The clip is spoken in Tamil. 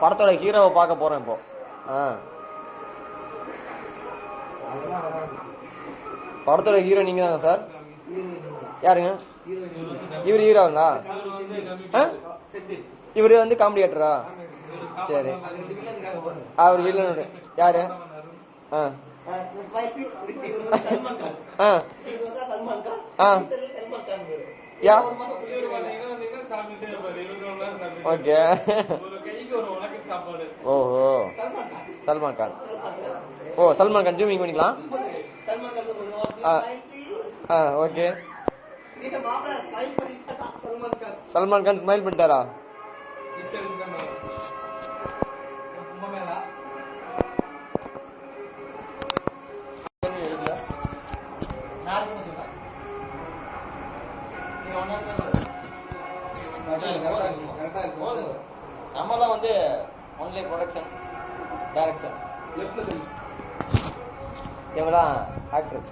படத்தோட ஹீரோவை பார்க்க போறோம் இப்போ. படத்தோட ஹீரோ நீங்க தாங்க சார்? யாருங்க இவரு? ஹீரோங்களா? இவரு வந்து காமெடி ஆக்டரா? சரி. அவர் வில்லன் யாரு? ஓகே. ஓஹோ, சல்மான் கான். ஓ, சல்மான் கான் ஜூமிங் பண்ணிக்கலாம். ஓகே. சல்மான் கான் ஸ்மைல் பண்ணிட்டாரா? நம்மலாம் வந்து ஒன்லி ப்ரொடக்ஷன், டைரக்ஷன், இவங்கலாம் ஆக்ட்ரஸ்.